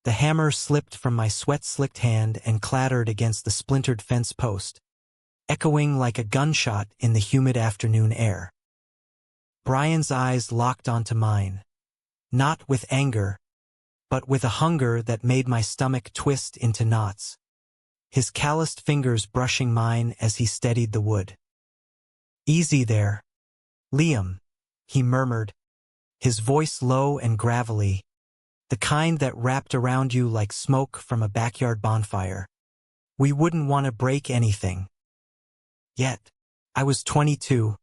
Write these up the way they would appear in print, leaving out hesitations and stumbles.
The hammer slipped from my sweat-slicked hand and clattered against the splintered fence post, echoing like a gunshot in the humid afternoon air. Brian's eyes locked onto mine, not with anger, but with a hunger that made my stomach twist into knots, his calloused fingers brushing mine as he steadied the wood. "Easy there, Liam," he murmured, his voice low and gravelly, the kind that wrapped around you like smoke from a backyard bonfire. "We wouldn't want to break anything." Yet, I was 22,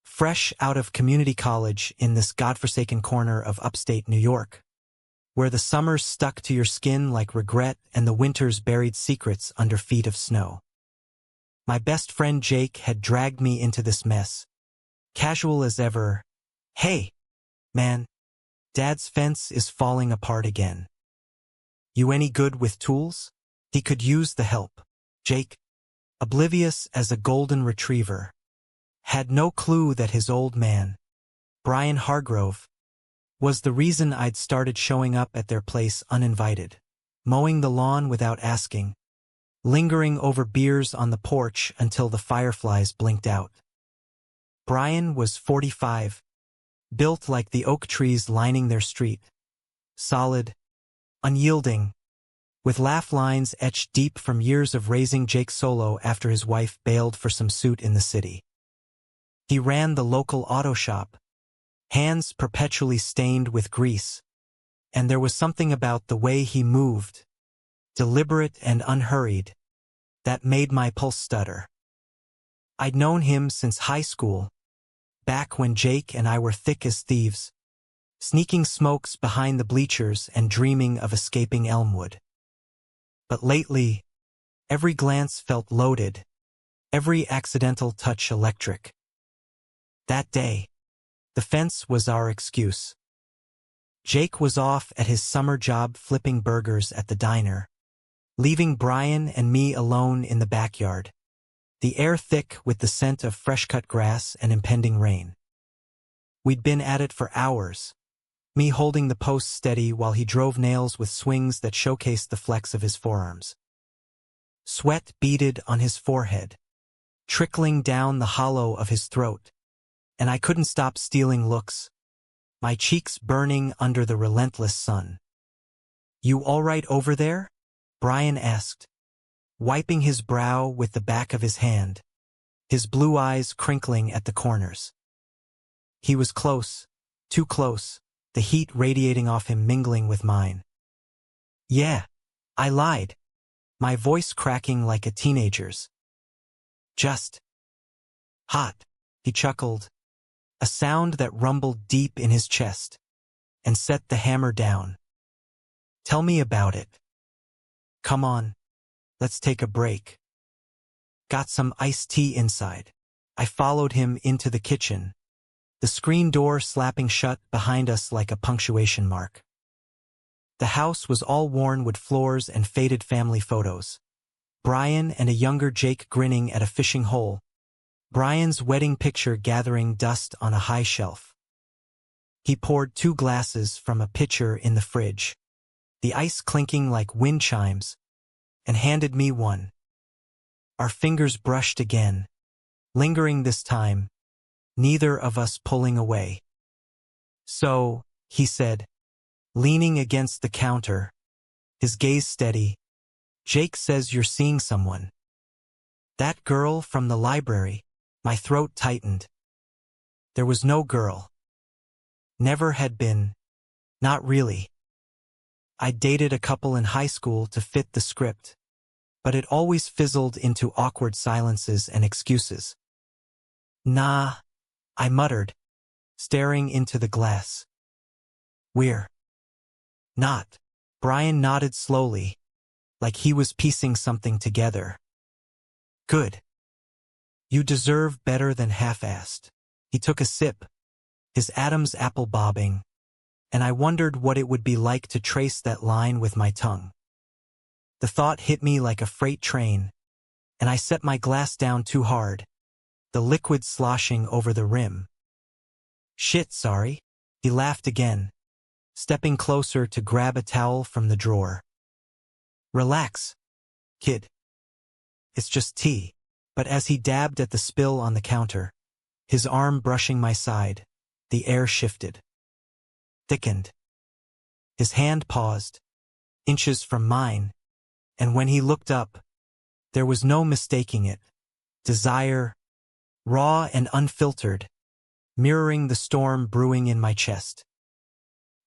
fresh out of community college in this godforsaken corner of upstate New York, where the summers stuck to your skin like regret and the winters buried secrets under feet of snow. My best friend Jake had dragged me into this mess, casual as ever. "Hey, man, Dad's fence is falling apart again. You any good with tools?" He could use the help. Jake, oblivious as a golden retriever, had no clue that his old man, Brian Hargrove, was the reason I'd started showing up at their place uninvited, mowing the lawn without asking, lingering over beers on the porch until the fireflies blinked out. Brian was 45, built like the oak trees lining their street, solid, unyielding, with laugh lines etched deep from years of raising Jake solo after his wife bailed for some suit in the city. He ran the local auto shop, hands perpetually stained with grease, and there was something about the way he moved, deliberate and unhurried, that made my pulse stutter. I'd known him since high school, back when Jake and I were thick as thieves, sneaking smokes behind the bleachers and dreaming of escaping Elmwood. But lately, every glance felt loaded, every accidental touch electric. That day, the fence was our excuse. Jake was off at his summer job flipping burgers at the diner, leaving Brian and me alone in the backyard, the air thick with the scent of fresh-cut grass and impending rain. We'd been at it for hours, me holding the post steady while he drove nails with swings that showcased the flex of his forearms. Sweat beaded on his forehead, trickling down the hollow of his throat, and I couldn't stop stealing looks, my cheeks burning under the relentless sun. "You all right over there?" Brian asked, wiping his brow with the back of his hand, his blue eyes crinkling at the corners. He was close, too close, the heat radiating off him mingling with mine. "Yeah," I lied, my voice cracking like a teenager's. "Just hot," he chuckled, a sound that rumbled deep in his chest, and set the hammer down. "Tell me about it. Come on, let's take a break." "Got some iced tea inside." I followed him into the kitchen, the screen door slapping shut behind us like a punctuation mark. The house was all worn wood floors and faded family photos. Brian and a younger Jake grinning at a fishing hole, Brian's wedding picture gathering dust on a high shelf. He poured 2 glasses from a pitcher in the fridge, the ice clinking like wind chimes, and handed me one. Our fingers brushed again, lingering this time, neither of us pulling away. "So," he said, leaning against the counter, his gaze steady, "Jake says you're seeing someone." "That girl from the library." My throat tightened. There was no girl. Never had been. Not really. I'd dated a couple in high school to fit the script, but it always fizzled into awkward silences and excuses. "Nah," I muttered, staring into the glass. "We're not." Brian nodded slowly, like he was piecing something together. "Good. You deserve better than half-assed." He took a sip, his Adam's apple bobbing, and I wondered what it would be like to trace that line with my tongue. The thought hit me like a freight train, and I set my glass down too hard, the liquid sloshing over the rim. "Shit, sorry." He laughed again, stepping closer to grab a towel from the drawer. "Relax, kid. It's just tea." But as he dabbed at the spill on the counter, his arm brushing my side, the air shifted, thickened. His hand paused, inches from mine, and when he looked up, there was no mistaking it. Desire, raw and unfiltered, mirroring the storm brewing in my chest.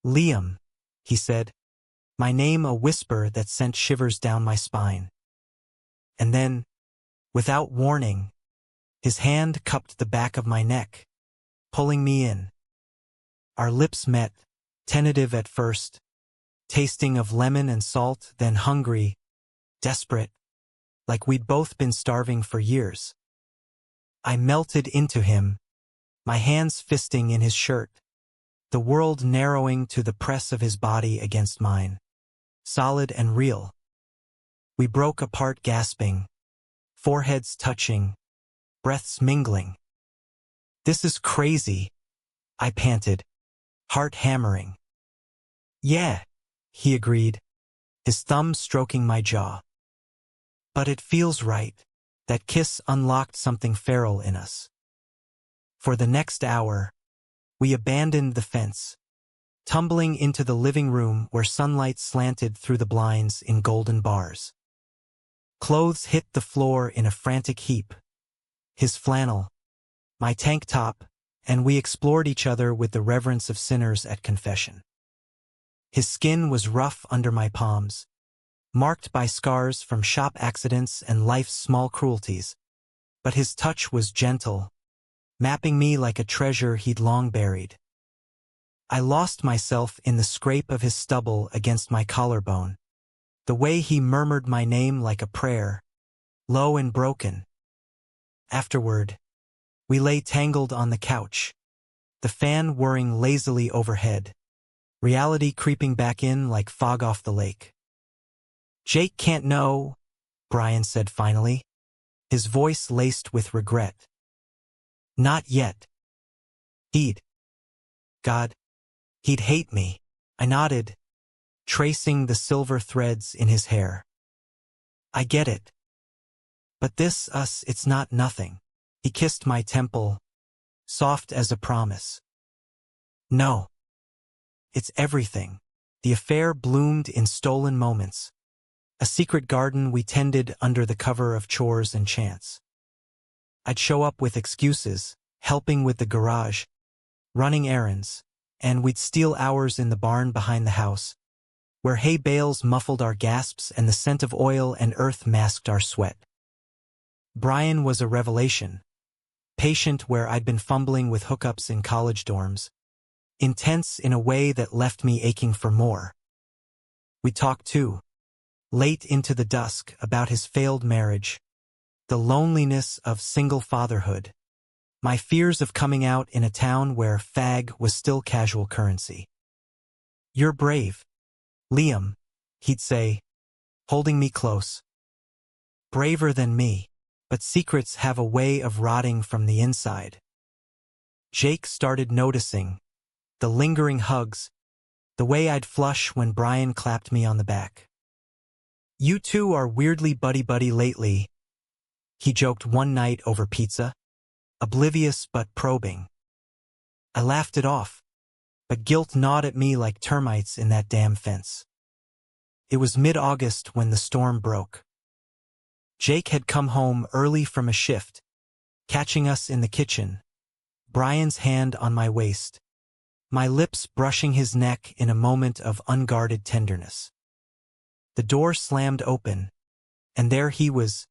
"Liam," he said, my name a whisper that sent shivers down my spine. And then, without warning, his hand cupped the back of my neck, pulling me in. Our lips met, tentative at first, tasting of lemon and salt, then hungry, desperate, like we'd both been starving for years. I melted into him, my hands fisting in his shirt, the world narrowing to the press of his body against mine, solid and real. We broke apart gasping, foreheads touching, breaths mingling. "This is crazy," I panted, heart hammering. "Yeah," he agreed, his thumb stroking my jaw. "But it feels right." That kiss unlocked something feral in us. For the next hour, we abandoned the fence, tumbling into the living room where sunlight slanted through the blinds in golden bars. Clothes hit the floor in a frantic heap. His flannel, my tank top, and we explored each other with the reverence of sinners at confession. His skin was rough under my palms, marked by scars from shop accidents and life's small cruelties, but his touch was gentle, mapping me like a treasure he'd long buried. I lost myself in the scrape of his stubble against my collarbone, the way he murmured my name like a prayer, low and broken. Afterward, we lay tangled on the couch, the fan whirring lazily overhead, reality creeping back in like fog off the lake. "Jake can't know," Brian said finally, his voice laced with regret. "Not yet. God, he'd hate me." I nodded, tracing the silver threads in his hair. "I get it. But it's not nothing." He kissed my temple, soft as a promise. "No. It's everything." The affair bloomed in stolen moments, a secret garden we tended under the cover of chores and chance. I'd show up with excuses, helping with the garage, running errands, and we'd steal hours in the barn behind the house, where hay bales muffled our gasps and the scent of oil and earth masked our sweat. Brian was a revelation, patient where I'd been fumbling with hookups in college dorms, intense in a way that left me aching for more. We talked too, late into the dusk, about his failed marriage, the loneliness of single fatherhood, my fears of coming out in a town where fag was still casual currency. "You're brave, Liam," he'd say, holding me close. "Braver than me, but secrets have a way of rotting from the inside." Jake started noticing, the lingering hugs, the way I'd flush when Brian clapped me on the back. "You two are weirdly buddy-buddy lately," he joked one night over pizza, oblivious but probing. I laughed it off, but guilt gnawed at me like termites in that damn fence. It was mid-August when the storm broke. Jake had come home early from a shift, catching us in the kitchen, Brian's hand on my waist, my lips brushing his neck in a moment of unguarded tenderness. The door slammed open, and there he was,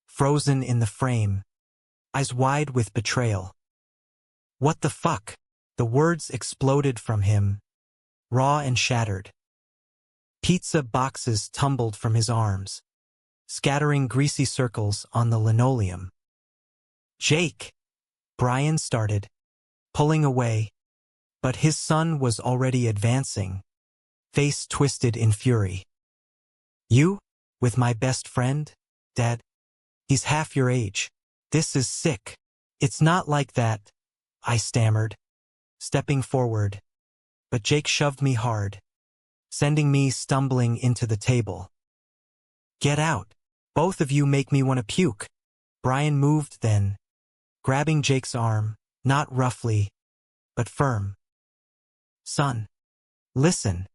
frozen in the frame, eyes wide with betrayal. "What the fuck?" The words exploded from him, raw and shattered. Pizza boxes tumbled from his arms, scattering greasy circles on the linoleum. "Jake," Brian started, pulling away, but his son was already advancing, face twisted in fury. "You? With my best friend, Dad? He's half your age. This is sick." "It's not like that," I stammered, stepping forward, But Jake shoved me hard, sending me stumbling into the table. Get out. Both of you make me want to puke. Brian moved then, grabbing Jake's arm, not roughly, but firm. Son. Listen.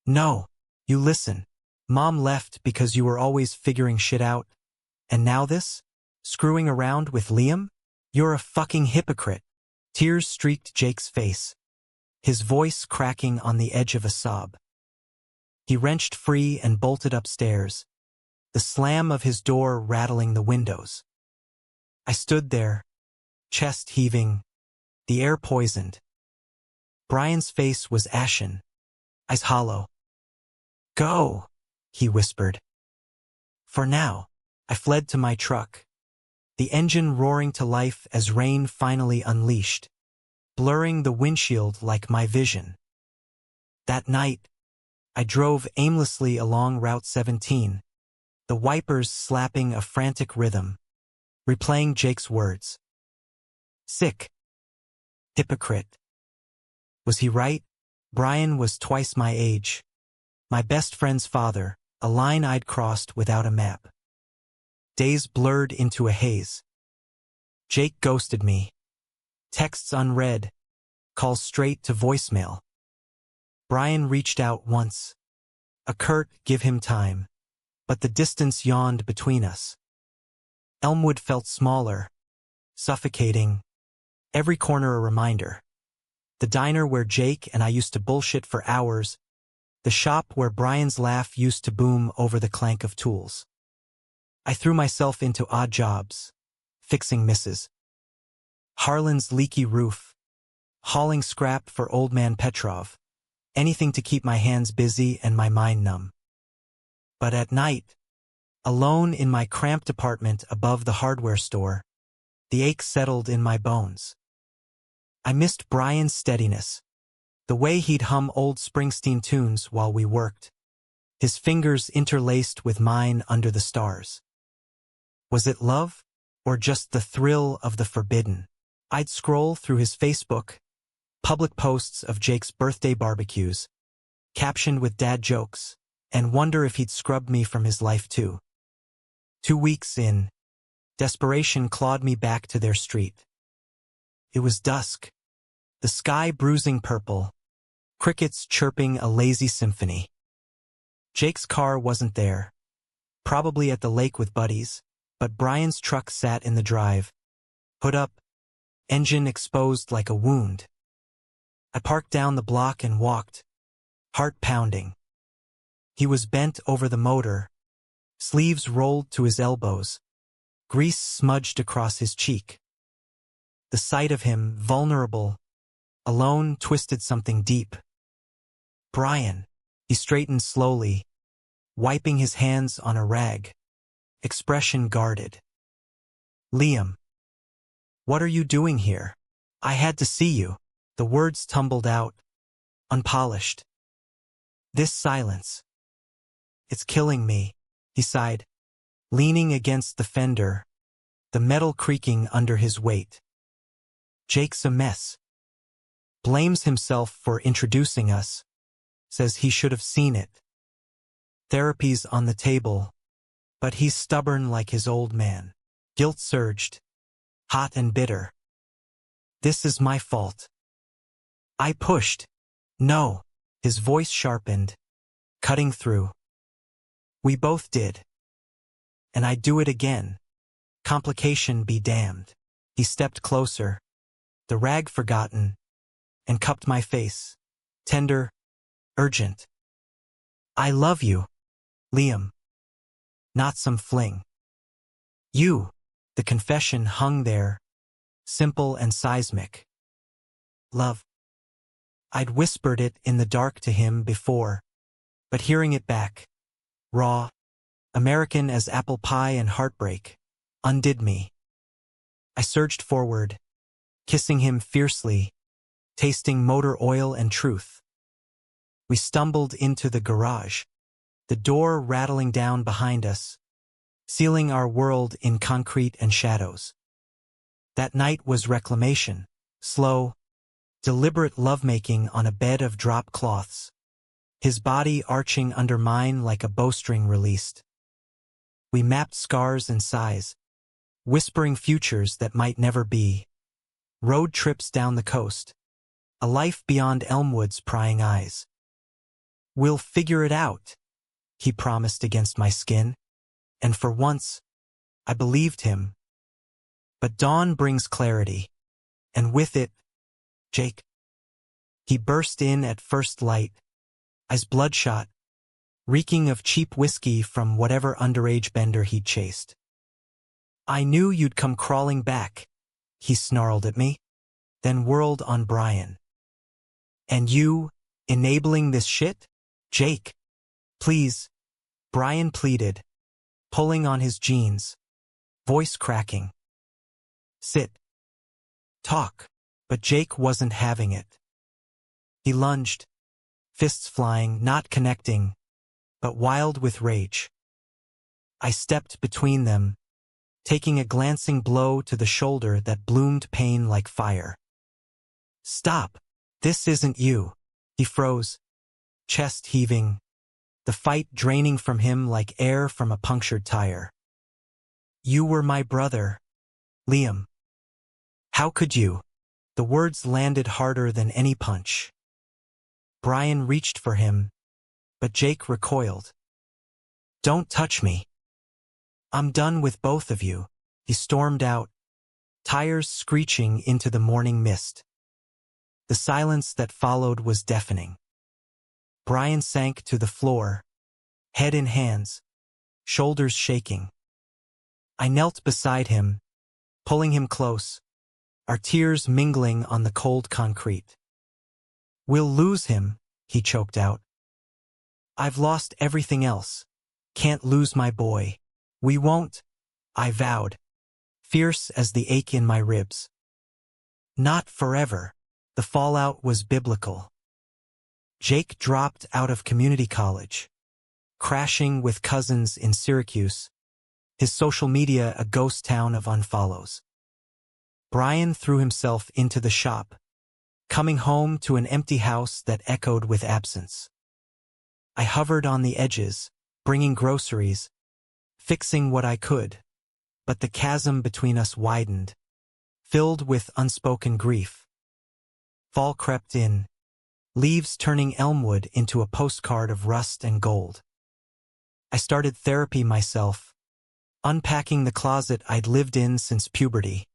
No. You listen. Mom left because you were always figuring shit out. And now this? Screwing around with Liam? You're a fucking hypocrite. Tears streaked Jake's face, his voice cracking on the edge of a sob. He wrenched free and bolted upstairs, the slam of his door rattling the windows. I stood there, chest heaving, the air poisoned. Brian's face was ashen, eyes hollow. Go, he whispered. For now, I fled to my truck, the engine roaring to life as rain finally unleashed, blurring the windshield like my vision. That night, I drove aimlessly along Route 17, the wipers slapping a frantic rhythm, replaying Jake's words. Sick. Hypocrite. Was he right? Brian was twice my age. My best friend's father, a line I'd crossed without a map. Days blurred into a haze. Jake ghosted me. Texts unread, calls straight to voicemail. Brian reached out once. A curt give him time, but the distance yawned between us. Elmwood felt smaller, suffocating, every corner a reminder. The diner where Jake and I used to bullshit for hours, the shop where Brian's laugh used to boom over the clank of tools. I threw myself into odd jobs, fixing Mrs. Harlan's leaky roof, hauling scrap for old man Petrov, anything to keep my hands busy and my mind numb. But at night, alone in my cramped apartment above the hardware store, the ache settled in my bones. I missed Brian's steadiness, the way he'd hum old Springsteen tunes while we worked, his fingers interlaced with mine under the stars. Was it love, or just the thrill of the forbidden? I'd scroll through his Facebook, public posts of Jake's birthday barbecues, captioned with dad jokes, and wonder if he'd scrubbed me from his life too. 2 weeks in, desperation clawed me back to their street. It was dusk, the sky bruising purple, crickets chirping a lazy symphony. Jake's car wasn't there, probably at the lake with buddies, but Brian's truck sat in the drive, hood up, engine exposed like a wound. I parked down the block and walked, heart pounding. He was bent over the motor, sleeves rolled to his elbows, grease smudged across his cheek. The sight of him, vulnerable, alone, twisted something deep. Brian, he straightened slowly, wiping his hands on a rag, expression guarded. Liam. What are you doing here? I had to see you. The words tumbled out, unpolished. This silence. It's killing me, he sighed, leaning against the fender, the metal creaking under his weight. Jake's a mess. Blames himself for introducing us, says he should have seen it. Therapy's on the table, but he's stubborn like his old man. Guilt surged, hot and bitter. This is my fault. I pushed. No. His voice sharpened, cutting through. We both did. And I'd do it again. Complication be damned. He stepped closer, the rag forgotten, and cupped my face, tender, urgent. I love you, Liam. Not some fling. You. The confession hung there, simple and seismic. Love. I'd whispered it in the dark to him before, but hearing it back, raw, American as apple pie and heartbreak, undid me. I surged forward, kissing him fiercely, tasting motor oil and truth. We stumbled into the garage, the door rattling down behind us, sealing our world in concrete and shadows. That night was reclamation, slow, Deliberate lovemaking on a bed of drop cloths, his body arching under mine like a bowstring released. We mapped scars and sighs, whispering futures that might never be. Road trips down the coast, a life beyond Elmwood's prying eyes. We'll figure it out, he promised against my skin, and for once, I believed him. But dawn brings clarity, and with it, Jake. He burst in at first light, eyes bloodshot, reeking of cheap whiskey from whatever underage bender he'd chased. I knew you'd come crawling back, he snarled at me, then whirled on Brian. And you, enabling this shit? Jake, please, Brian pleaded, pulling on his jeans, voice cracking. Sit. Talk. But Jake wasn't having it. He lunged, fists flying, not connecting, but wild with rage. I stepped between them, taking a glancing blow to the shoulder that bloomed pain like fire. Stop! This isn't you. He froze, chest heaving, the fight draining from him like air from a punctured tire. You were my brother, Liam. How could you? The words landed harder than any punch. Brian reached for him, but Jake recoiled. Don't touch me. I'm done with both of you, he stormed out, tires screeching into the morning mist. The silence that followed was deafening. Brian sank to the floor, head in hands, shoulders shaking. I knelt beside him, pulling him close, our tears mingling on the cold concrete. We'll lose him, he choked out. I've lost everything else. Can't lose my boy. We won't, I vowed, fierce as the ache in my ribs. Not forever. The fallout was biblical. Jake dropped out of community college, crashing with cousins in Syracuse, his social media a ghost town of unfollows. Brian threw himself into the shop, coming home to an empty house that echoed with absence. I hovered on the edges, bringing groceries, fixing what I could, but the chasm between us widened, filled with unspoken grief. Fall crept in, leaves turning Elmwood into a postcard of rust and gold. I started therapy myself, unpacking the closet I'd lived in since puberty,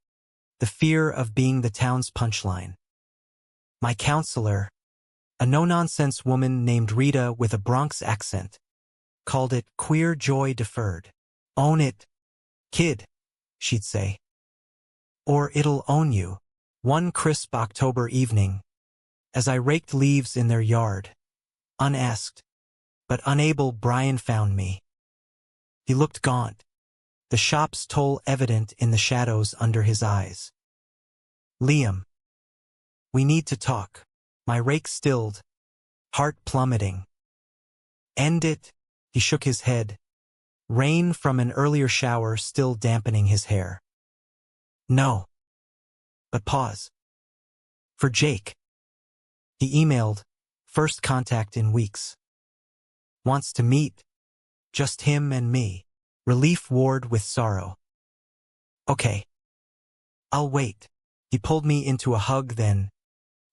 the fear of being the town's punchline. My counselor, a no-nonsense woman named Rita with a Bronx accent, called it queer joy deferred. Own it, kid, she'd say. Or it'll own you. One crisp October evening, as I raked leaves in their yard, unasked, but unable, Brian found me. He looked gaunt, the shop's toll evident in the shadows under his eyes. Liam. We need to talk. My rake stilled, heart plummeting. End it, he shook his head, rain from an earlier shower still dampening his hair. No. But pause. For Jake. He emailed, first contact in weeks. Wants to meet. Just him and me. Relief warred with sorrow. Okay. I'll wait. He pulled me into a hug then,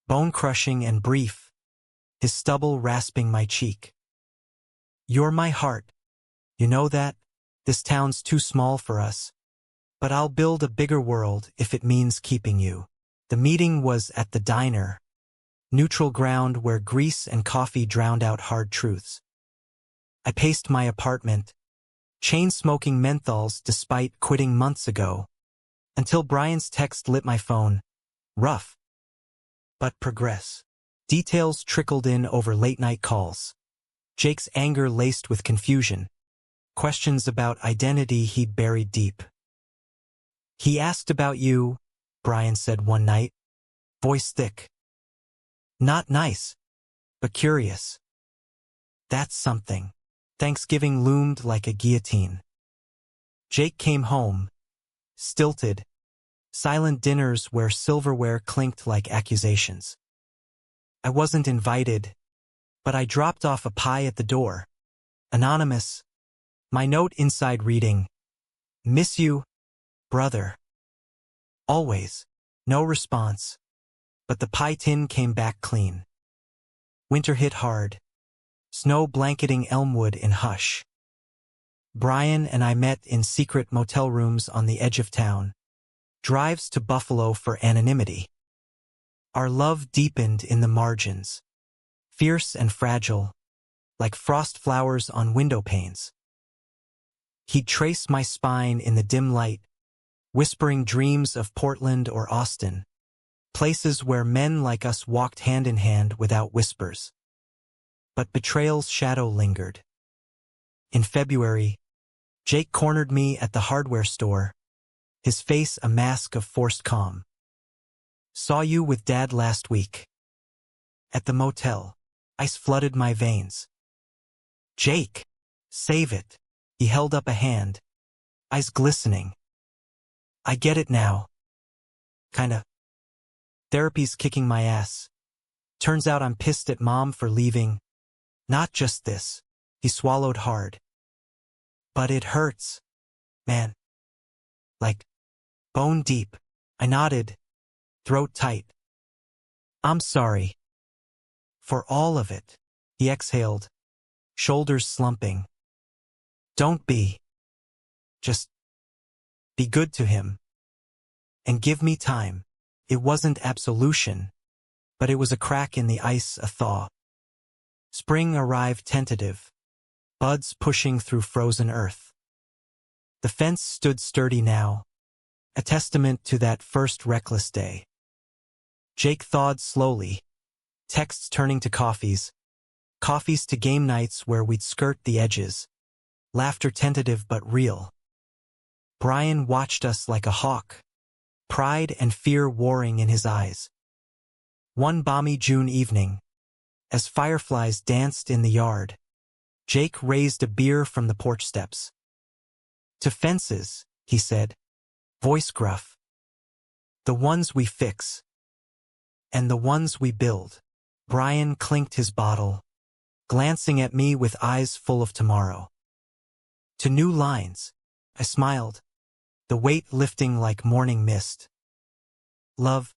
bone-crushing and brief, his stubble rasping my cheek. You're my heart. You know that? This town's too small for us. But I'll build a bigger world if it means keeping you. The meeting was at the diner, neutral ground where grease and coffee drowned out hard truths. I paced my apartment, chain-smoking menthols despite quitting months ago, until Brian's text lit my phone. Rough. But progress. Details trickled in over late-night calls. Jake's anger laced with confusion. Questions about identity he'd buried deep. He asked about you, Brian said one night, voice thick. Not nice, but curious. That's something. Thanksgiving loomed like a guillotine. Jake came home, stilted, silent dinners where silverware clinked like accusations. I wasn't invited, but I dropped off a pie at the door. Anonymous. My note inside reading, "Miss you, brother." Always. No response. But the pie tin came back clean. Winter hit hard. Snow blanketing Elmwood in hush. Brian and I met in secret motel rooms on the edge of town. Drives to Buffalo for anonymity. Our love deepened in the margins. Fierce and fragile, like frost flowers on window panes. He'd trace my spine in the dim light, whispering dreams of Portland or Austin, places where men like us walked hand in hand without whispers. But betrayal's shadow lingered. In February, Jake cornered me at the hardware store, his face a mask of forced calm. "Saw you with Dad last week." At the motel, ice flooded my veins. "Jake, save it." He held up a hand, eyes glistening. "I get it now. Kinda. Therapy's kicking my ass. Turns out I'm pissed at Mom for leaving. Not just this." He swallowed hard. "But it hurts, man. Like, bone deep." I nodded, throat tight. "I'm sorry. For all of it." He exhaled, shoulders slumping. "Don't be. Just be good to him. And give me time." It wasn't absolution, but it was a crack in the ice, a thaw. Spring arrived tentative, buds pushing through frozen earth. The fence stood sturdy now, a testament to that first reckless day. Jake thawed slowly, texts turning to coffees to game nights where we'd skirt the edges, laughter tentative but real. Brian watched us like a hawk, pride and fear warring in his eyes. One balmy June evening, as fireflies danced in the yard, Jake raised a beer from the porch steps. "To fences," he said, voice gruff. "The ones we fix. And the ones we build." Brian clinked his bottle, glancing at me with eyes full of tomorrow. "To new lines." I smiled, the weight lifting like morning mist. Love,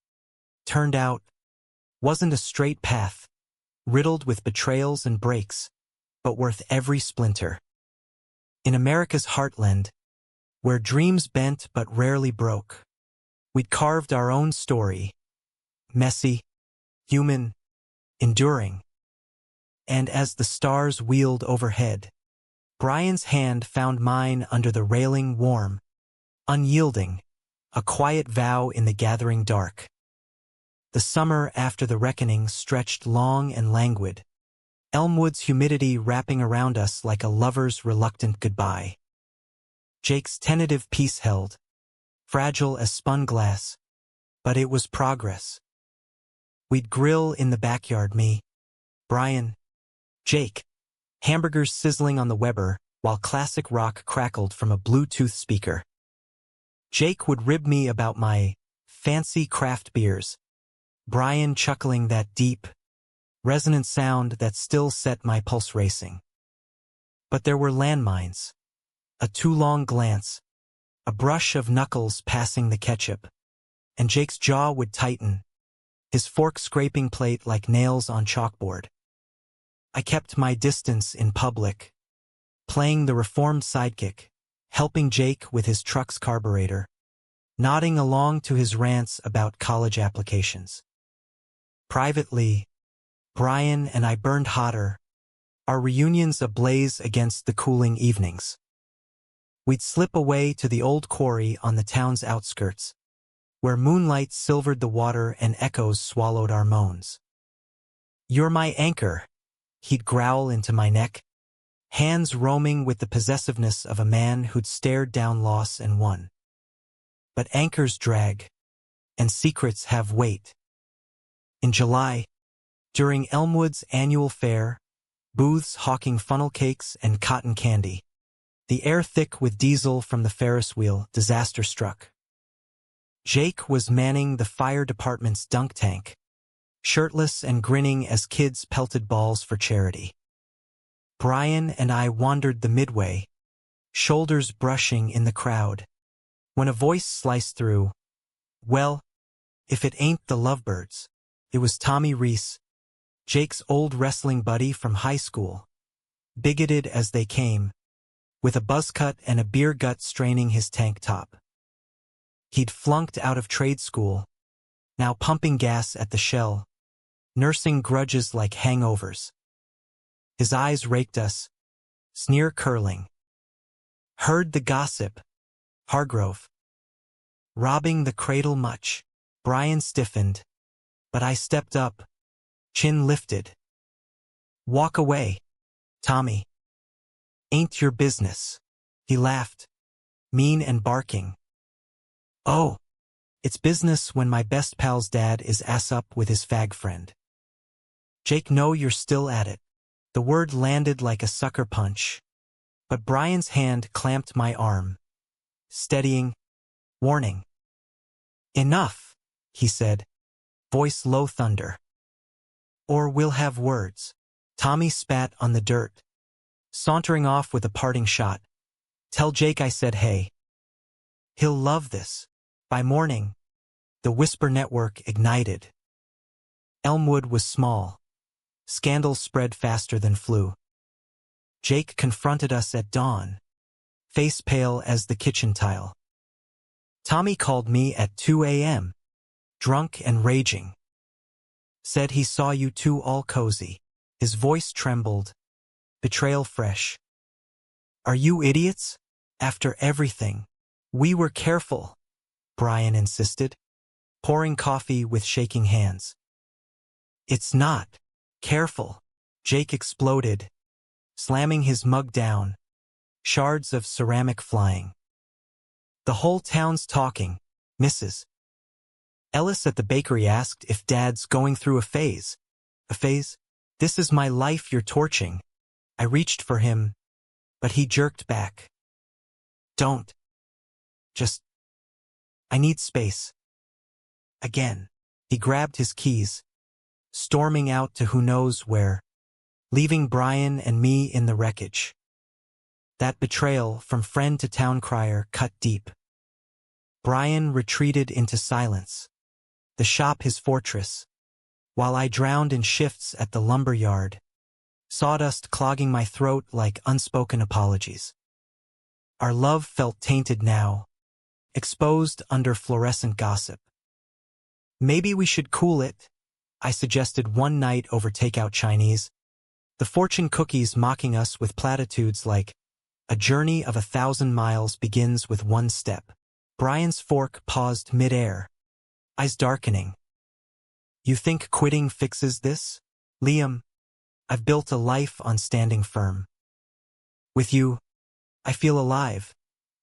turned out, wasn't a straight path, riddled with betrayals and breaks, but worth every splinter. In America's heartland, where dreams bent but rarely broke, we'd carved our own story, messy, human, enduring. And as the stars wheeled overhead, Brian's hand found mine under the railing, warm, unyielding, a quiet vow in the gathering dark. The summer after the reckoning stretched long and languid, Elmwood's humidity wrapping around us like a lover's reluctant goodbye. Jake's tentative peace held, fragile as spun glass, but it was progress. We'd grill in the backyard, me, Brian, Jake, hamburgers sizzling on the Weber while classic rock crackled from a Bluetooth speaker. Jake would rib me about my fancy craft beers, Brian chuckling that deep, resonant sound that still set my pulse racing. But there were landmines. A too long glance, a brush of knuckles passing the ketchup, and Jake's jaw would tighten, his fork scraping plate like nails on chalkboard. I kept my distance in public, playing the reformed sidekick, helping Jake with his truck's carburetor, nodding along to his rants about college applications. Privately, Brian and I burned hotter, our reunions ablaze against the cooling evenings. We'd slip away to the old quarry on the town's outskirts, where moonlight silvered the water and echoes swallowed our moans. "You're my anchor," he'd growl into my neck, hands roaming with the possessiveness of a man who'd stared down loss and won. But anchors drag, and secrets have weight. In July, during Elmwood's annual fair, booths hawking funnel cakes and cotton candy, the air thick with diesel from the Ferris wheel, disaster struck. Jake was manning the fire department's dunk tank, shirtless and grinning as kids pelted balls for charity. Brian and I wandered the midway, shoulders brushing in the crowd, when a voice sliced through. Well, if it ain't the Lovebirds. It was Tommy Reese, Jake's old wrestling buddy from high school, bigoted as they came, with a buzz cut and a beer gut straining his tank top. He'd flunked out of trade school, now pumping gas at the Shell, nursing grudges like hangovers. His eyes raked us, sneer curling. Heard the gossip, Hargrove. Robbing the cradle much. Brian stiffened, but I stepped up, chin lifted. Walk away, Tommy. Ain't your business. He laughed, mean and barking. Oh, it's business when my best pal's dad is ass up with his fag friend. Jake, know you're still at it. The word landed like a sucker punch, but Brian's hand clamped my arm, steadying, warning. Enough, he said, voice low thunder. Or we'll have words. Tommy spat on the dirt, sauntering off with a parting shot. Tell Jake I said hey. He'll love this. By morning, the Whisper Network ignited. Elmwood was small. Scandal spread faster than flu. Jake confronted us at dawn, face pale as the kitchen tile. Tommy called me at 2 a.m., drunk and raging. Said he saw you two all cozy. His voice trembled, betrayal fresh. Are you idiots? After everything. We were careful, Brian insisted, pouring coffee with shaking hands. It's not careful, Jake exploded, slamming his mug down, shards of ceramic flying. The whole town's talking, Mrs. Ellis at the bakery asked if Dad's going through a phase. A phase? This is my life you're torching. I reached for him, but he jerked back. Don't. Just. I need space. Again. He grabbed his keys, storming out to who knows where, leaving Brian and me in the wreckage. That betrayal from friend to town crier cut deep. Brian retreated into silence, the shop his fortress, while I drowned in shifts at the lumber yard, sawdust clogging my throat like unspoken apologies. Our love felt tainted now, exposed under fluorescent gossip. Maybe we should cool it, I suggested one night over takeout Chinese, the fortune cookies mocking us with platitudes like, a journey of 1,000 miles begins with one step. Brian's fork paused mid-air, eyes darkening. You think quitting fixes this? Liam, I've built a life on standing firm. With you, I feel alive,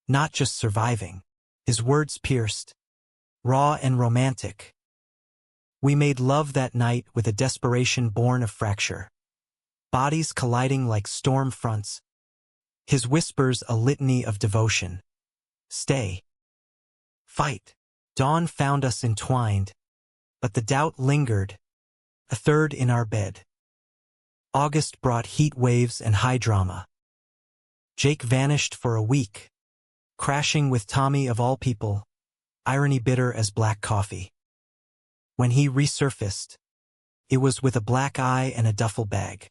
not just surviving. His words pierced, raw and romantic. We made love that night with a desperation born of fracture. Bodies colliding like storm fronts. His whispers a litany of devotion. Stay. Fight. Dawn found us entwined, but the doubt lingered, a third in our bed. August brought heat waves and high drama. Jake vanished for a week, crashing with Tommy of all people, irony bitter as black coffee. When he resurfaced, it was with a black eye and a duffel bag.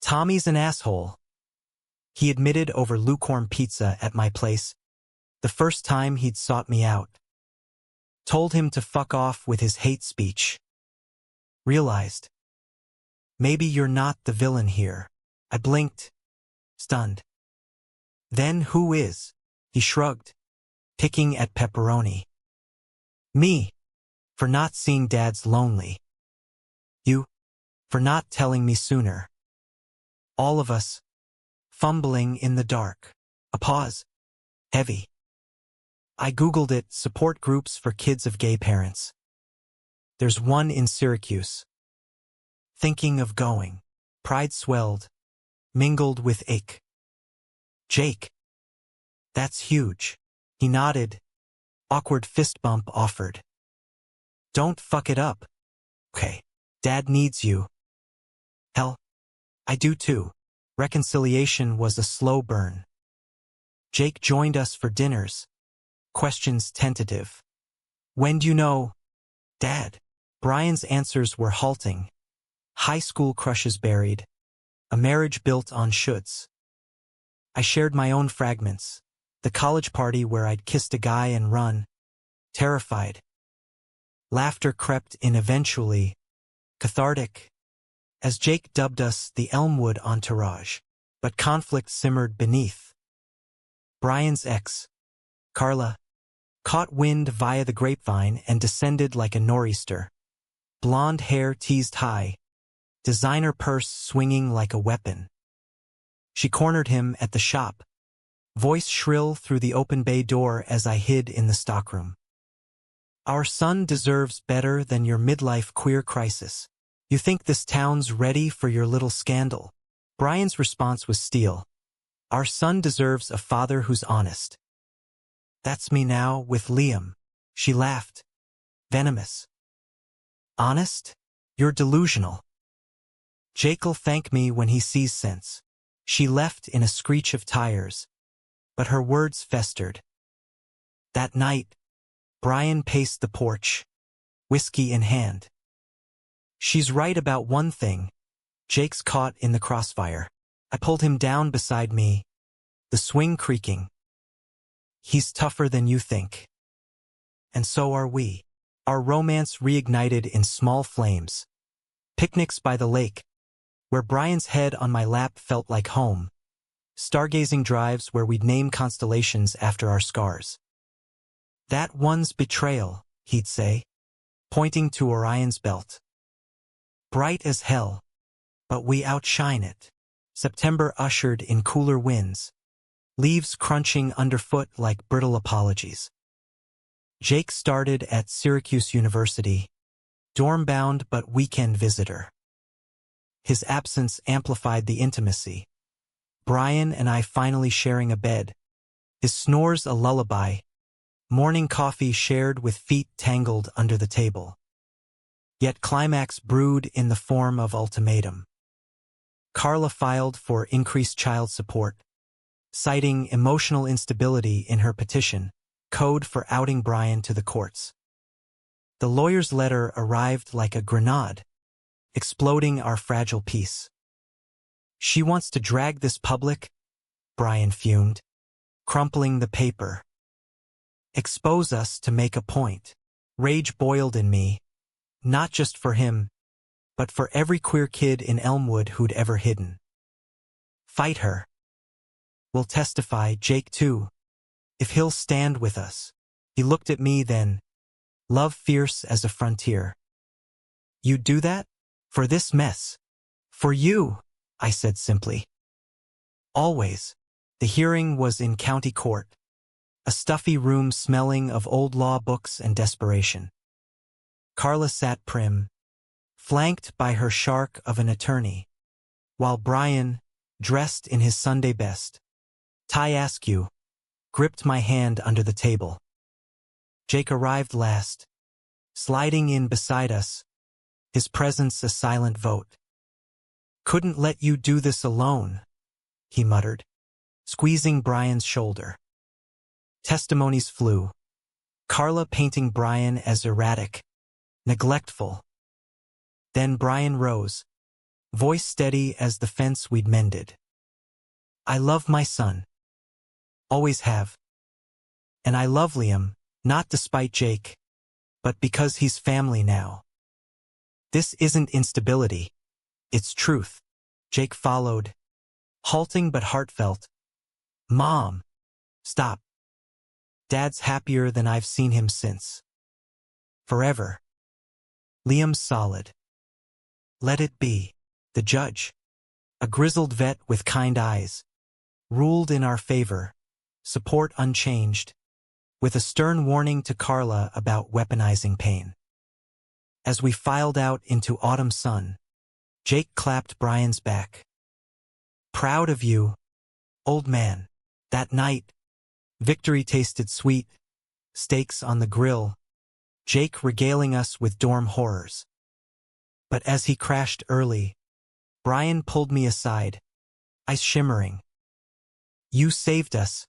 Tommy's an asshole, he admitted over lukewarm pizza at my place, the first time he'd sought me out. Told him to fuck off with his hate speech. Realized. Maybe you're not the villain here. I blinked, stunned. Then who is? He shrugged, picking at pepperoni. Me. For not seeing Dad's lonely. You. For not telling me sooner. All of us. Fumbling in the dark. A pause. Heavy. I googled it, support groups for kids of gay parents. There's one in Syracuse. Thinking of going. Pride swelled, mingled with ache. Jake. That's huge. He nodded. Awkward fist bump offered. Don't fuck it up. Okay. Dad needs you. Hell, I do too. Reconciliation was a slow burn. Jake joined us for dinners. Questions tentative. When do you know, Dad? Brian's answers were halting. High school crushes buried. A marriage built on shoulds. I shared my own fragments. The college party where I'd kissed a guy and run. Terrified. Laughter crept in eventually. Cathartic. As Jake dubbed us the Elmwood entourage. But conflict simmered beneath. Brian's ex, Carla, caught wind via the grapevine and descended like a nor'easter. Blonde hair teased high. Designer purse swinging like a weapon. She cornered him at the shop. Voice shrill through the open bay door as I hid in the stockroom. Our son deserves better than your midlife queer crisis. You think this town's ready for your little scandal? Brian's response was steel. Our son deserves a father who's honest. That's me now with Liam. She laughed. Venomous. Honest? You're delusional. Jake'll thank me when he sees sense. She left in a screech of tires. But her words festered. That night, Brian paced the porch, whiskey in hand. She's right about one thing. Jake's caught in the crossfire. I pulled him down beside me, the swing creaking. He's tougher than you think. And so are we. Our romance reignited in small flames. Picnics by the lake, where Brian's head on my lap felt like home. Stargazing drives where we'd name constellations after our scars. That one's betrayal, he'd say, pointing to Orion's belt. Bright as hell, but we outshine it. September ushered in cooler winds, leaves crunching underfoot like brittle apologies. Jake started at Syracuse University, dorm-bound but weekend visitor. His absence amplified the intimacy. Brian and I finally sharing a bed, his snores a lullaby, morning coffee shared with feet tangled under the table. Yet climax brewed in the form of ultimatum. Carla filed for increased child support, citing emotional instability in her petition, code for outing Brian to the courts. The lawyer's letter arrived like a grenade, exploding our fragile peace. She wants to drag this public, Brian fumed, crumpling the paper. Expose us to make a point. Rage boiled in me, not just for him, but for every queer kid in Elmwood who'd ever hidden. Fight her. We'll testify, Jake too, if he'll stand with us. He looked at me then, love fierce as a frontier. You'd do that? For this mess? For you, I said simply. Always. The hearing was in county court, a stuffy room smelling of old law books and desperation. Carla sat prim, flanked by her shark of an attorney, while Brian, dressed in his Sunday best, tie askew, gripped my hand under the table. Jake arrived last, sliding in beside us, his presence a silent vote. Couldn't let you do this alone, he muttered, squeezing Brian's shoulder. Testimonies flew, Carla painting Brian as erratic, neglectful. Then Brian rose, voice steady as the fence we'd mended. I love my son. Always have. And I love Liam, not despite Jake, but because he's family now. This isn't instability. It's truth. Jake followed, halting but heartfelt. Mom, stop. Dad's happier than I've seen him since. Forever. Liam's solid. Let it be. The judge, a grizzled vet with kind eyes, ruled in our favor, support unchanged, with a stern warning to Carla about weaponizing pain. As we filed out into autumn sun, Jake clapped Brian's back. Proud of you, old man. That night, victory tasted sweet, steaks on the grill, Jake regaling us with dorm horrors. But as he crashed early, Brian pulled me aside, eyes shimmering. "You saved us,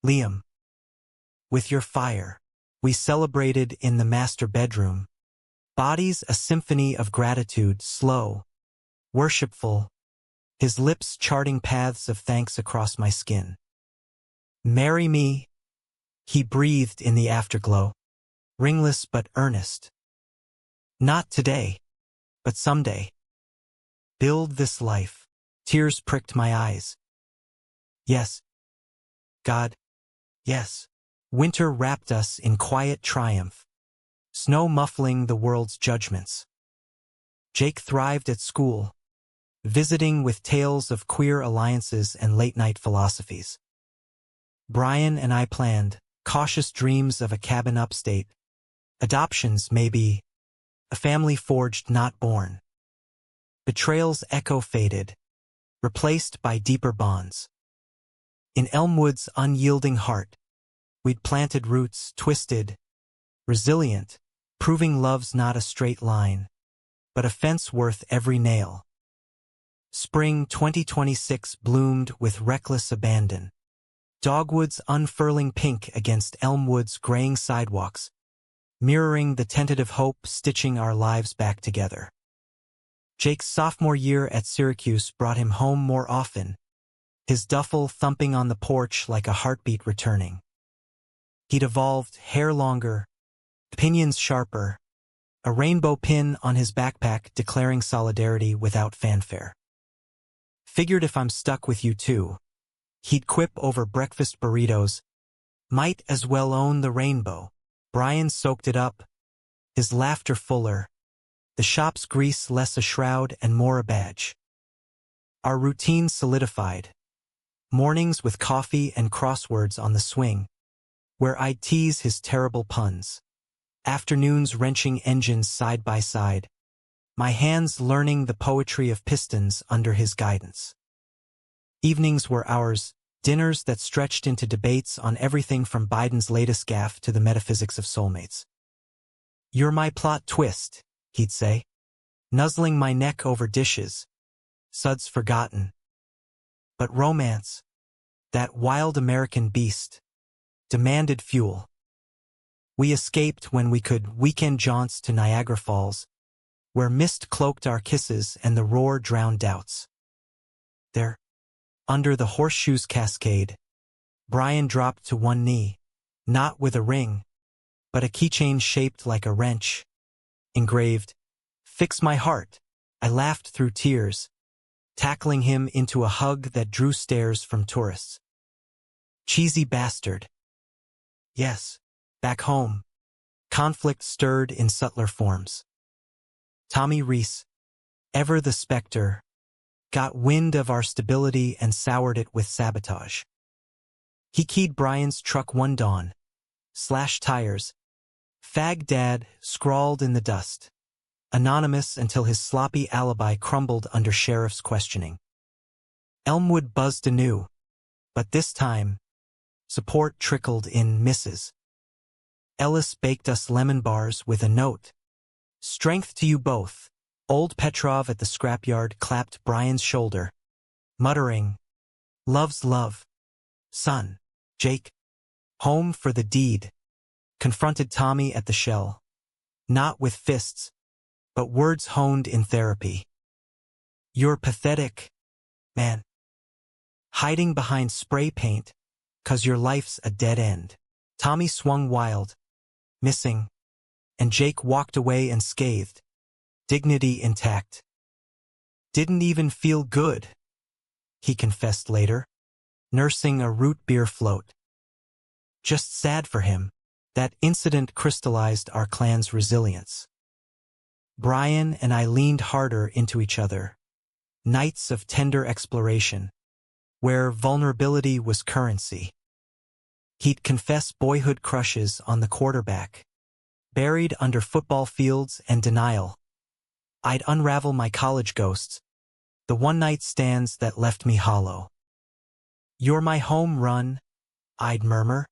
Liam. With your fire." We celebrated in the master bedroom, bodies a symphony of gratitude, slow, worshipful, his lips charting paths of thanks across my skin. "Marry me," he breathed in the afterglow, ringless but earnest. "Not today, but someday. Build this life." Tears pricked my eyes. "Yes, God, yes." Winter wrapped us in quiet triumph, snow muffling the world's judgments. Jake thrived at school, visiting with tales of queer alliances and late-night philosophies. Brian and I planned cautious dreams of a cabin upstate, adoptions maybe, a family forged not born. Betrayal's echo faded, replaced by deeper bonds. In Elmwood's unyielding heart, we'd planted roots, twisted, resilient, proving love's not a straight line, but a fence worth every nail. Spring 2026 bloomed with reckless abandon. Dogwoods unfurling pink against Elmwood's graying sidewalks, mirroring the tentative hope stitching our lives back together. Jake's sophomore year at Syracuse brought him home more often, his duffel thumping on the porch like a heartbeat returning. He'd evolved, hair longer, opinions sharper, a rainbow pin on his backpack declaring solidarity without fanfare. "Figured if I'm stuck with you too," he'd quip over breakfast burritos, "might as well own the rainbow." Brian soaked it up, his laughter fuller, the shop's grease less a shroud and more a badge. Our routine solidified, mornings with coffee and crosswords on the swing, where I'd tease his terrible puns. Afternoons wrenching engines side by side, my hands learning the poetry of pistons under his guidance. Evenings were ours, dinners that stretched into debates on everything from Biden's latest gaffe to the metaphysics of soulmates. "You're my plot twist," he'd say, nuzzling my neck over dishes, suds forgotten. But romance, that wild American beast, demanded fuel. We escaped when we could, weekend jaunts to Niagara Falls, where mist cloaked our kisses and the roar drowned doubts. There, under the horseshoes cascade, Brian dropped to one knee, not with a ring, but a keychain shaped like a wrench, engraved, "Fix my heart." I laughed through tears, tackling him into a hug that drew stares from tourists. Cheesy bastard. Yes, back home, conflict stirred in subtler forms. Tommy Reese, ever the specter, got wind of our stability and soured it with sabotage. He keyed Brian's truck one dawn, slashed tires, "Fag Dad" scrawled in the dust, anonymous until his sloppy alibi crumbled under sheriff's questioning. Elmwood buzzed anew, but this time, support trickled in misses. Ellis baked us lemon bars with a note. "Strength to you both." Old Petrov at the scrapyard clapped Brian's shoulder, muttering, "Love's love, son." Jake, home for the deed, confronted Tommy at the Shell, not with fists, but words honed in therapy. "You're pathetic, man. Hiding behind spray paint, 'cause your life's a dead end." Tommy swung wild, missing, and Jake walked away unscathed, dignity intact. "Didn't even feel good," he confessed later, nursing a root beer float. Just sad for him. That incident crystallized our clan's resilience. Brian and I leaned harder into each other, nights of tender exploration, where vulnerability was currency. He'd confess boyhood crushes on the quarterback, buried under football fields and denial. I'd unravel my college ghosts, the one-night stands that left me hollow. "You're my home run," I'd murmur,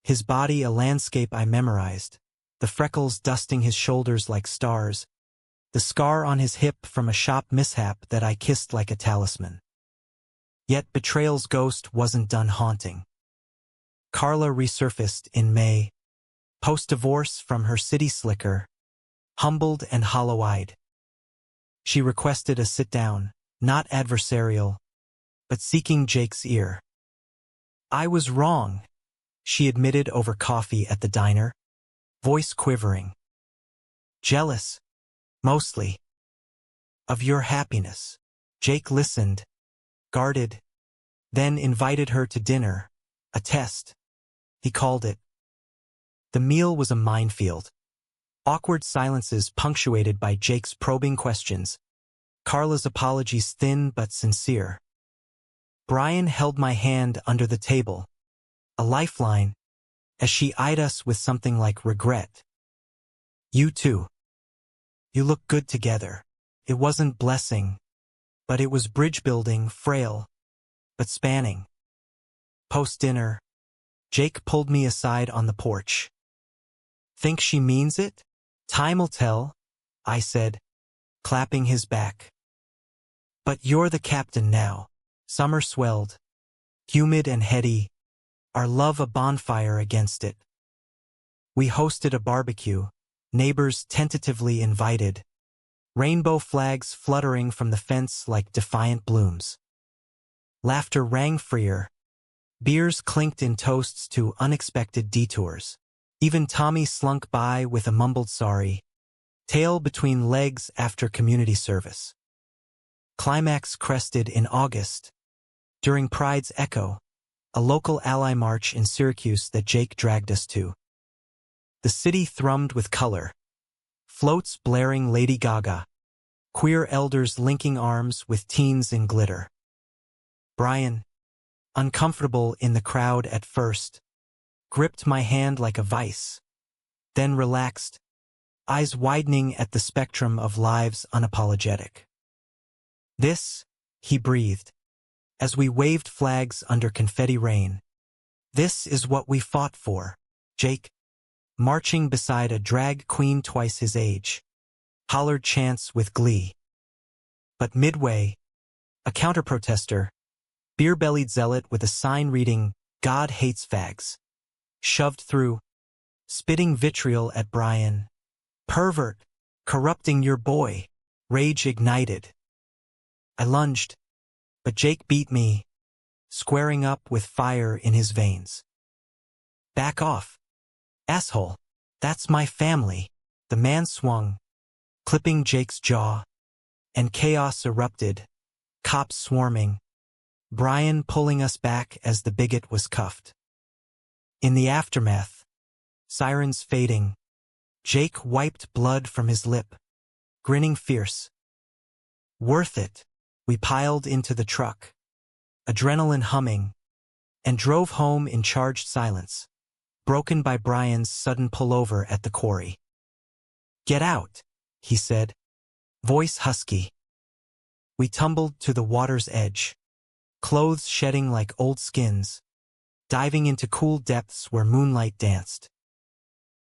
his body a landscape I memorized, the freckles dusting his shoulders like stars, the scar on his hip from a shop mishap that I kissed like a talisman. Yet betrayal's ghost wasn't done haunting. Carla resurfaced in May, post-divorce from her city slicker, humbled and hollow-eyed. She requested a sit-down, not adversarial, but seeking Jake's ear. I was wrong, she admitted over coffee at the diner, voice quivering. Jealous, mostly, of your happiness. Jake listened, guarded, then invited her to dinner, a test, he called it. The meal was a minefield. Awkward silences punctuated by Jake's probing questions, Carla's apologies thin but sincere. Brian held my hand under the table, a lifeline, as she eyed us with something like regret. You two. You look good together. It wasn't blessing, but it was bridge-building, frail, but spanning. Post-dinner, Jake pulled me aside on the porch. Think she means it? Time'll tell, I said, clapping his back. But you're the captain now. Summer swelled, humid and heady, our love a bonfire against it. We hosted a barbecue, neighbors tentatively invited, rainbow flags fluttering from the fence like defiant blooms. Laughter rang freer, beers clinked in toasts to unexpected detours. Even Tommy slunk by with a mumbled sorry, tail between legs after community service. Climax crested in August, during Pride's Echo, a local ally march in Syracuse that Jake dragged us to. The city thrummed with color, floats blaring Lady Gaga, queer elders linking arms with teens in glitter. Brian, uncomfortable in the crowd at first, gripped my hand like a vice, then relaxed, eyes widening at the spectrum of lives unapologetic. This, he breathed, as we waved flags under confetti rain. This is what we fought for, Jake, marching beside a drag queen twice his age, hollered chants with glee. But midway, a counter-protester, beer-bellied zealot with a sign reading, God hates fags, shoved through, spitting vitriol at Brian. Pervert, corrupting your boy, rage ignited. I lunged, but Jake beat me, squaring up with fire in his veins. Back off, asshole, that's my family. The man swung, clipping Jake's jaw, and chaos erupted, cops swarming, Brian pulling us back as the bigot was cuffed. In the aftermath, sirens fading, Jake wiped blood from his lip, grinning fierce. Worth it, we piled into the truck, adrenaline humming, and drove home in charged silence, broken by Brian's sudden pullover at the quarry. Get out, he said, voice husky. We tumbled to the water's edge, clothes shedding like old skins, diving into cool depths where moonlight danced.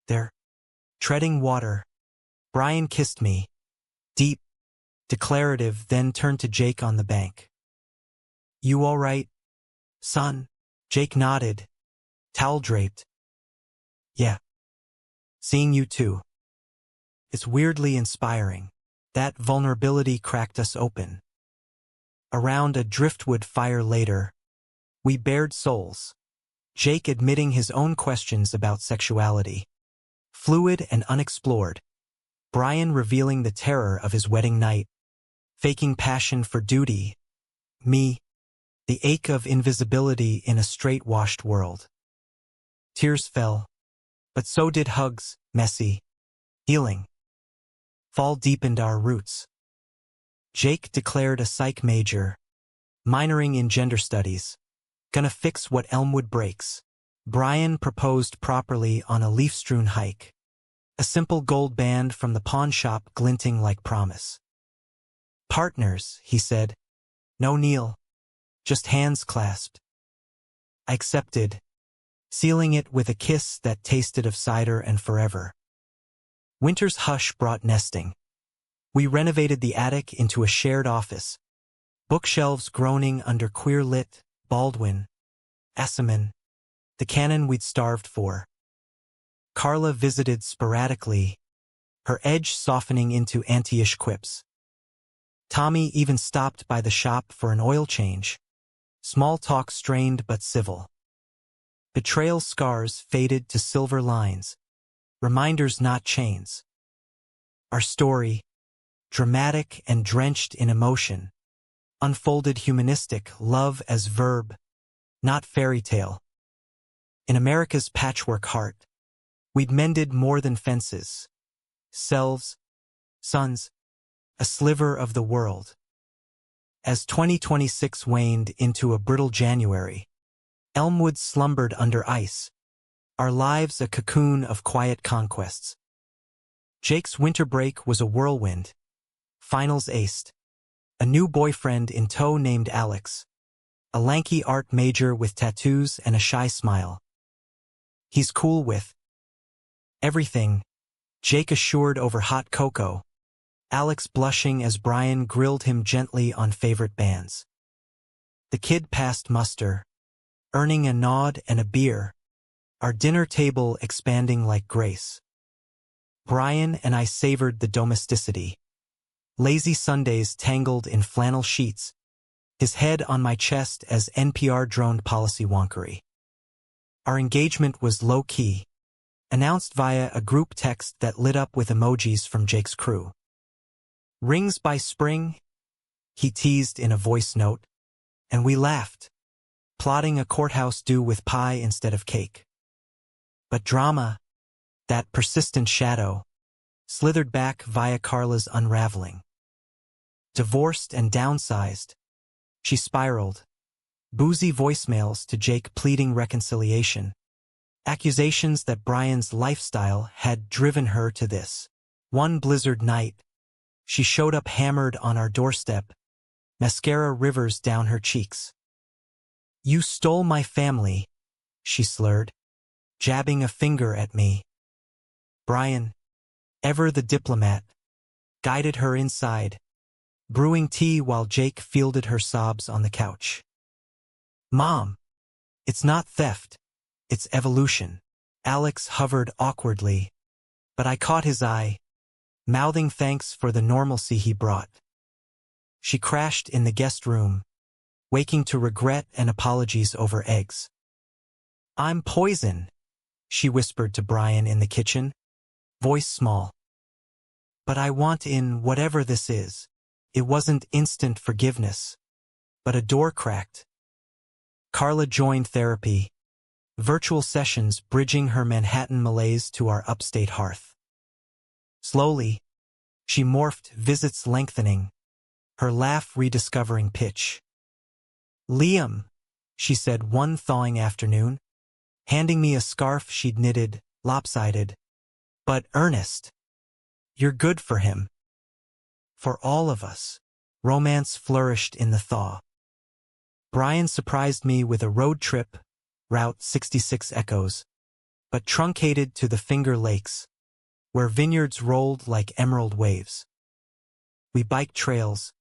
There, treading water, Brian kissed me, deep, declarative, then turned to Jake on the bank. You all right, son? Jake nodded, towel draped. Yeah. Seeing you too. It's weirdly inspiring. That vulnerability cracked us open. Around a driftwood fire later, we bared souls, Jake admitting his own questions about sexuality, fluid and unexplored, Brian revealing the terror of his wedding night, faking passion for duty, me, the ache of invisibility in a straight-washed world. Tears fell, but so did hugs, messy, healing. Fall deepened our roots. Jake declared a psych major, minoring in gender studies, gonna fix what Elmwood breaks. Brian proposed properly on a leaf-strewn hike, a simple gold band from the pawn shop glinting like promise. Partners, he said. No kneel, just hands clasped. I accepted, sealing it with a kiss that tasted of cider and forever. Winter's hush brought nesting. We renovated the attic into a shared office, bookshelves groaning under queer-lit, Baldwin, Asimov, the canon we'd starved for. Carla visited sporadically, her edge softening into auntie-ish quips. Tommy even stopped by the shop for an oil change. Small talk strained but civil. Betrayal scars faded to silver lines, reminders not chains. Our story, dramatic and drenched in emotion, unfolded humanistic, love as verb, not fairy tale. In America's patchwork heart, we'd mended more than fences, selves, sons, a sliver of the world. As 2026 waned into a brittle January, Elmwood slumbered under ice, our lives a cocoon of quiet conquests. Jake's winter break was a whirlwind. Finals aced. A new boyfriend in tow named Alex, a lanky art major with tattoos and a shy smile. He's cool with everything, Jake assured over hot cocoa, Alex blushing as Brian grilled him gently on favorite bands. The kid passed muster, earning a nod and a beer, our dinner table expanding like grace. Brian and I savored the domesticity. Lazy Sundays tangled in flannel sheets, his head on my chest as NPR droned policy wonkery. Our engagement was low-key, announced via a group text that lit up with emojis from Jake's crew. Rings by spring, he teased in a voice note, and we laughed, plotting a courthouse do with pie instead of cake. But drama, that persistent shadow, slithered back via Carla's unraveling. Divorced and downsized, she spiraled, boozy voicemails to Jake pleading reconciliation, accusations that Brian's lifestyle had driven her to this. One blizzard night, she showed up hammered on our doorstep, mascara rivers down her cheeks. "You stole my family," she slurred, jabbing a finger at me. Brian, ever the diplomat, guided her inside, brewing tea while Jake fielded her sobs on the couch. "Mom, it's not theft, it's evolution." Alex hovered awkwardly, but I caught his eye, mouthing thanks for the normalcy he brought. She crashed in the guest room, waking to regret and apologies over eggs. "I'm poison," she whispered to Brian in the kitchen, voice small. "But I want in whatever this is." It wasn't instant forgiveness, but a door cracked. Carla joined therapy, virtual sessions bridging her Manhattan malaise to our upstate hearth. Slowly, she morphed, visits lengthening, her laugh rediscovering pitch. "Liam," she said one thawing afternoon, handing me a scarf she'd knitted, lopsided, but earnest. "You're good for him. For all of us." Romance flourished in the thaw. Brian surprised me with a road trip, Route 66 echoes, but truncated to the Finger Lakes, where vineyards rolled like emerald waves. We biked trails,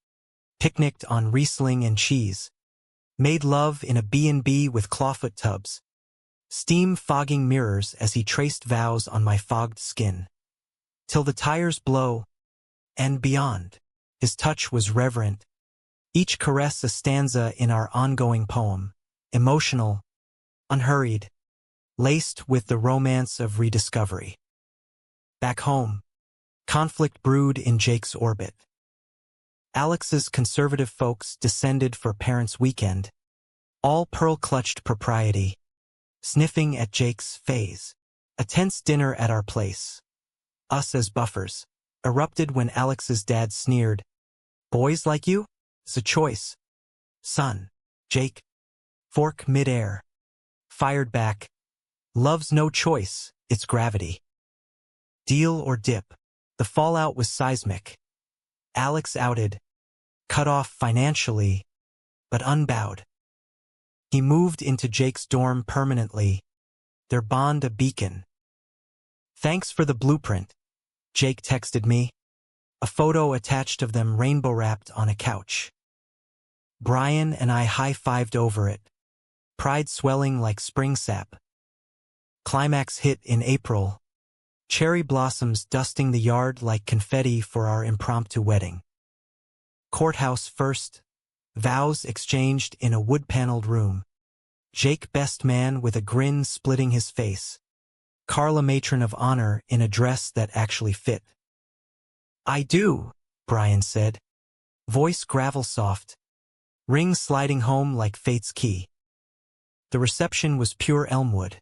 picnicked on Riesling and cheese, made love in a B&B with clawfoot tubs, steam fogging mirrors as he traced vows on my fogged skin. Till the tires blow, and beyond. His touch was reverent, each caress a stanza in our ongoing poem, emotional, unhurried, laced with the romance of rediscovery. Back home, conflict brewed in Jake's orbit. Alex's conservative folks descended for parents' weekend, all pearl-clutched propriety, sniffing at Jake's phase. A tense dinner at our place, us as buffers, erupted when Alex's dad sneered, "Boys like you? It's a choice. Son." Jake, fork midair, fired back, "Love's no choice, it's gravity." Deal or dip. The fallout was seismic. Alex outed, cut off financially, but unbowed. He moved into Jake's dorm permanently, their bond a beacon. "Thanks for the blueprint," Jake texted me. a photo attached of them rainbow-wrapped on a couch. Brian and I high-fived over it, pride swelling like spring sap. Climax hit in April, cherry blossoms dusting the yard like confetti for our impromptu wedding. Courthouse first, vows exchanged in a wood-paneled room. Jake best man with a grin splitting his face. Carla matron of honor in a dress that actually fit. "I do," Brian said, voice gravel-soft, ring sliding home like fate's key. The reception was pure Elmwood.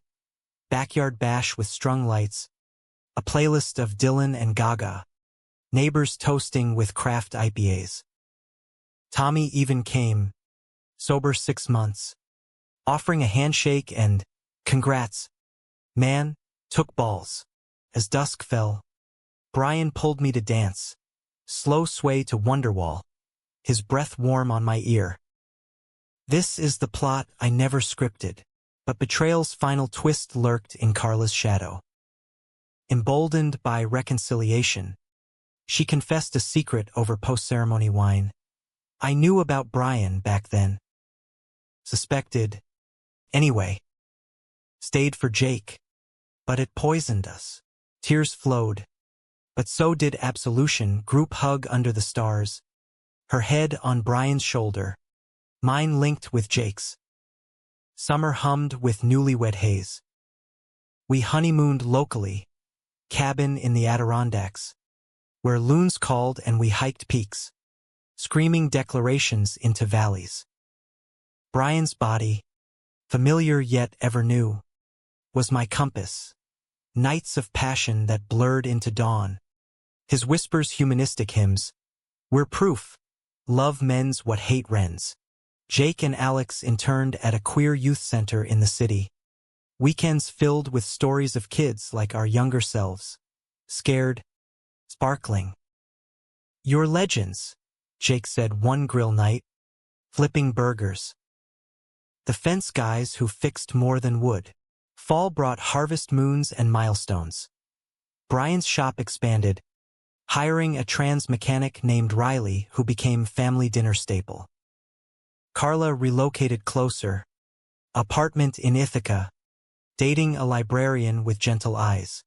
Backyard bash with strung lights, a playlist of Dylan and Gaga, neighbors toasting with craft IPAs. Tommy even came, sober 6 months, offering a handshake and, "Congrats, man," took balls. As dusk fell, Brian pulled me to dance, slow sway to Wonderwall, his breath warm on my ear. This is the plot I never scripted, but betrayal's final twist lurked in Carla's shadow. Emboldened by reconciliation, she confessed a secret over post-ceremony wine. I knew about Brian back then. Suspected. Anyway. Stayed for Jake. But it poisoned us. Tears flowed. But so did absolution, group hug under the stars. Her head on Brian's shoulder. Mine linked with Jake's. Summer hummed with newlywed haze. We honeymooned locally. Cabin in the Adirondacks. Where loons called and we hiked peaks. Screaming declarations into valleys. Brian's body, familiar yet ever new, was my compass. Nights of passion that blurred into dawn. His whispers humanistic hymns. We're proof. Love mends what hate rends. Jake and Alex interned at a queer youth center in the city. Weekends filled with stories of kids like our younger selves. Scared. Sparkling. "You're legends," Jake said one grill night. Flipping burgers. The fence guys who fixed more than wood. Fall brought harvest moons and milestones. Brian's shop expanded, hiring a trans mechanic named Riley who became family dinner staple. Carla relocated closer. Apartment in Ithaca. Dating a librarian with gentle eyes.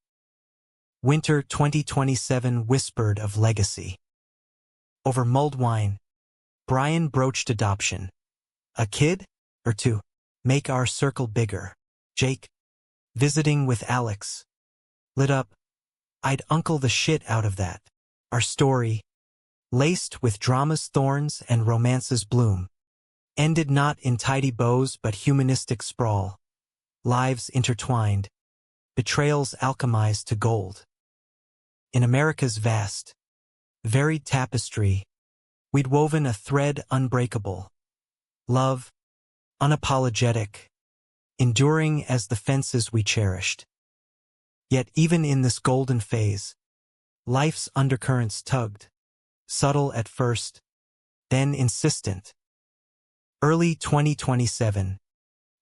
Winter 2027 whispered of legacy. Over mulled wine, Brian broached adoption. A kid? Or two. Make our circle bigger. Jake, visiting with Alex. Lit up. I'd uncle the shit out of that. Our story, laced with drama's thorns and romance's bloom, ended not in tidy bows but humanistic sprawl. Lives intertwined. Betrayals alchemized to gold. In America's vast, varied tapestry, we'd woven a thread unbreakable. Love, unapologetic, enduring as the fences we cherished. Yet even in this golden phase, life's undercurrents tugged, subtle at first, then insistent. Early 2027,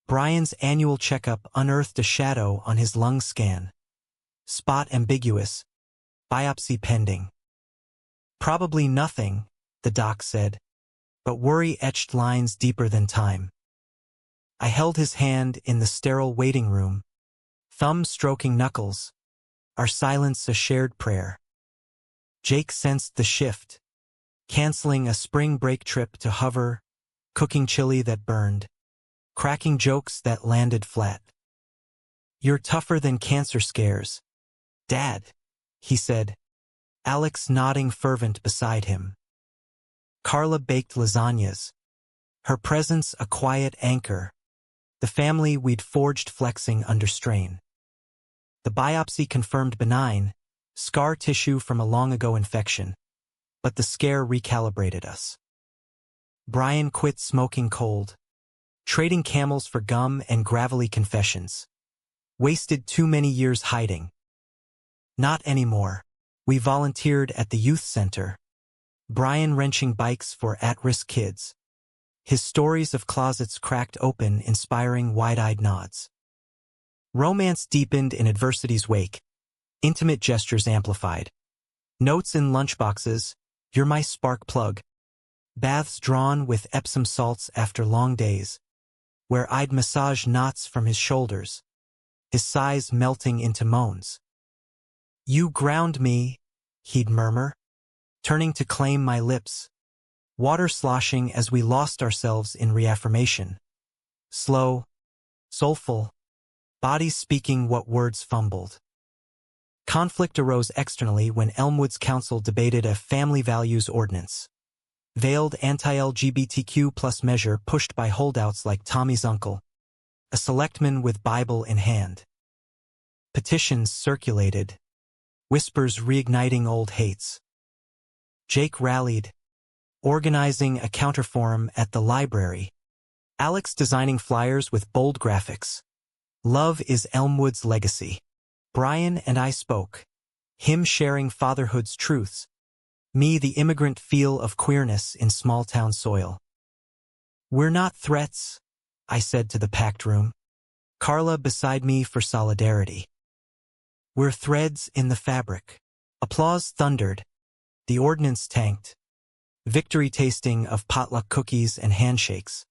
Brian's annual checkup unearthed a shadow on his lung scan. Spot ambiguous, biopsy pending. Probably nothing, the doc said, but worry etched lines deeper than time. I held his hand in the sterile waiting room, thumb stroking knuckles, our silence a shared prayer. Jake sensed the shift, canceling a spring break trip to hover, cooking chili that burned, cracking jokes that landed flat. "You're tougher than cancer scares, Dad," he said, Alex nodding fervent beside him. Carla baked lasagnas, her presence a quiet anchor, the family we'd forged flexing under strain. The biopsy confirmed benign, scar tissue from a long-ago infection, but the scare recalibrated us. Brian quit smoking cold, trading Camels for gum and gravelly confessions. Wasted too many years hiding. Not anymore. We volunteered at the youth center. Brian wrenching bikes for at-risk kids. His stories of closets cracked open inspiring wide-eyed nods. Romance deepened in adversity's wake. Intimate gestures amplified. Notes in lunchboxes, you're my spark plug. Baths drawn with Epsom salts after long days, where I'd massage knots from his shoulders, his sighs melting into moans. You ground me, he'd murmur, turning to claim my lips, water sloshing as we lost ourselves in reaffirmation. Slow, soulful, bodies speaking what words fumbled. Conflict arose externally when Elmwood's council debated a family values ordinance. Veiled anti-LGBTQ+ measure pushed by holdouts like Tommy's uncle, a selectman with Bible in hand. Petitions circulated, whispers reigniting old hates. Jake rallied, organizing a counterforum at the library. Alex designing flyers with bold graphics. Love is Elmwood's legacy. Brian and I spoke, him sharing fatherhood's truths, me the immigrant feel of queerness in small-town soil. We're not threats, I said to the packed room. Carla beside me for solidarity. We're threads in the fabric. Applause thundered. The ordinance tanked. Victory tasting of potluck cookies and handshakes.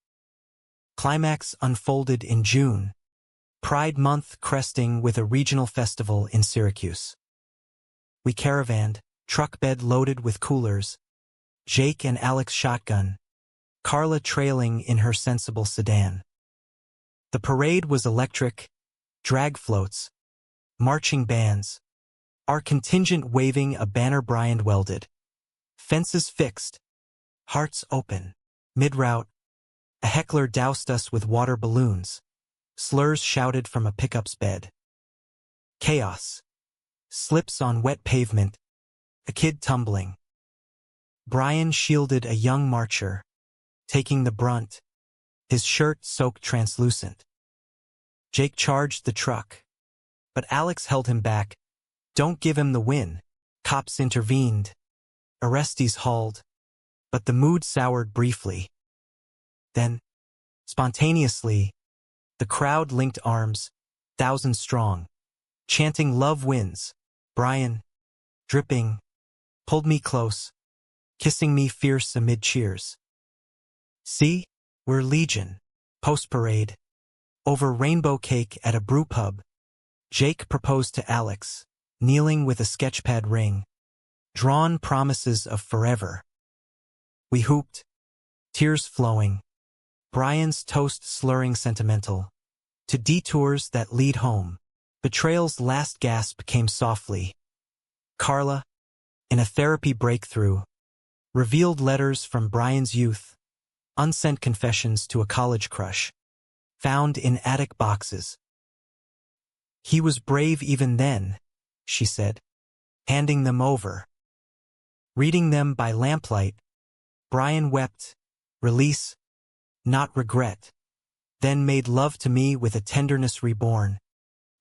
Climax unfolded in June. Pride Month cresting with a regional festival in Syracuse. We caravanned, truck bed loaded with coolers, Jake and Alex shotgun, Carla trailing in her sensible sedan. The parade was electric, drag floats, marching bands, our contingent waving a banner Brian welded. Fences fixed, hearts open. Mid-route, a heckler doused us with water balloons. Slurs shouted from a pickup's bed. Chaos. Slips on wet pavement. A kid tumbling. Brian shielded a young marcher, taking the brunt, his shirt soaked translucent. Jake charged the truck, but Alex held him back. Don't give him the win. Cops intervened. Arrestees hauled, but the mood soured briefly. Then, spontaneously, the crowd linked arms, 1,000 strong, chanting love wins. Brian, dripping, pulled me close, kissing me fierce amid cheers. See, we're legion. Post-parade, over rainbow cake at a brew pub, Jake proposed to Alex, kneeling with a sketchpad ring, drawn promises of forever. We hooped, tears flowing, Brian's toast slurring sentimental, to detours that lead home. Betrayal's last gasp came softly. Carla, in a therapy breakthrough, revealed letters from Brian's youth, unsent confessions to a college crush, found in attic boxes. He was brave even then, she said, handing them over. Reading them by lamplight, Brian wept, release, not regret, then made love to me with a tenderness reborn,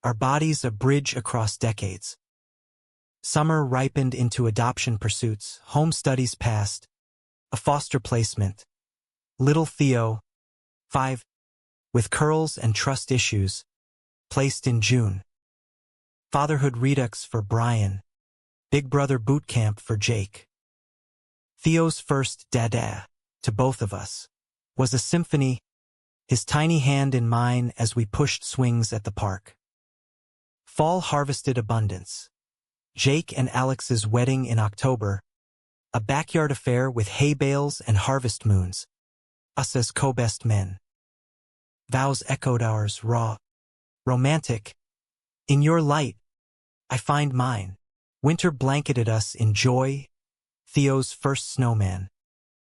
our bodies a bridge across decades. Summer ripened into adoption pursuits, home studies passed, a foster placement. Little Theo, 5, with curls and trust issues, placed in June. Fatherhood redux for Brian, Big Brother boot camp for Jake. Theo's first dada, to both of us, was a symphony, his tiny hand in mine as we pushed swings at the park. Fall harvested abundance. Jake and Alex's wedding in October, a backyard affair with hay bales and harvest moons, us as co-best men. Vows echoed ours, raw, romantic. In your light, I find mine. Winter blanketed us in joy, Theo's first snowman,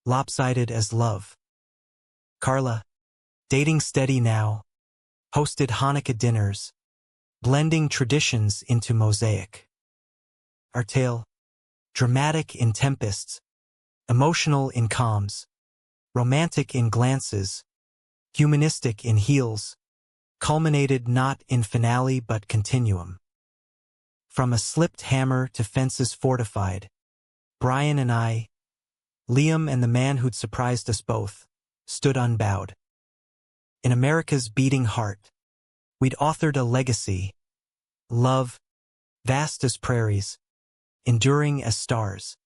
lopsided as love. Carla, dating steady now, hosted Hanukkah dinners, blending traditions into mosaic. Our tale, dramatic in tempests, emotional in calms, romantic in glances, humanistic in heels, culminated not in finale but continuum. From a slipped hammer to fences fortified, Brian and I, Liam and the man who'd surprised us both, stood unbowed. In America's beating heart, we'd authored a legacy, love, vast as prairies, enduring as stars.